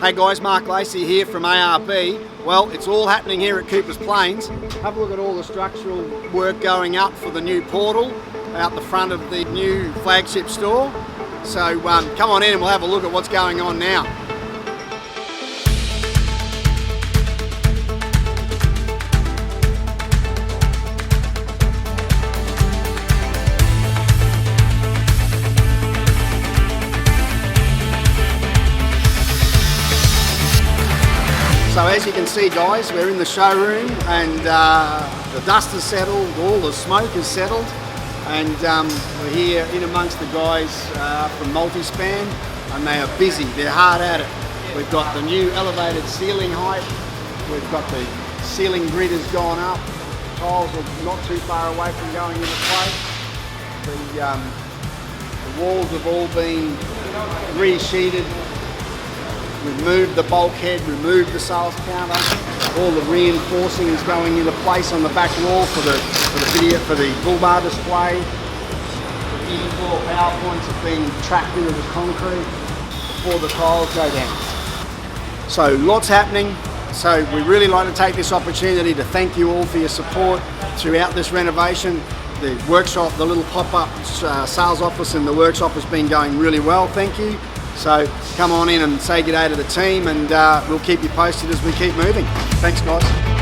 Hey guys, Mark Lacey here from ARB. Well, it's all happening here at Coopers Plains. Have a look at all the structural work going up for the new portal out the front of the new Flagship store. So come on in and we'll have a look at what's going on now. So as you can see guys, we're in the showroom and the dust has settled, all the smoke is settled, and we're here in amongst the guys from Multispan, and they are busy, they're hard at it. We've got the new elevated ceiling height, we've got the ceiling grid has gone up, tiles are not too far away from going into place. The walls have all been re-sheeted. We've moved the bulkhead, removed the sales counter, all the reinforcing is going into place on the back wall for the bull bar display. The E4 power points have been trapped into the concrete before the tiles go down. So lots happening. So we really like to take this opportunity to thank you all for your support throughout this renovation. The workshop, the little pop-up sales office in the workshop has been going really well, thank you. So come on in and say good day to the team, and we'll keep you posted as we keep moving. Thanks guys.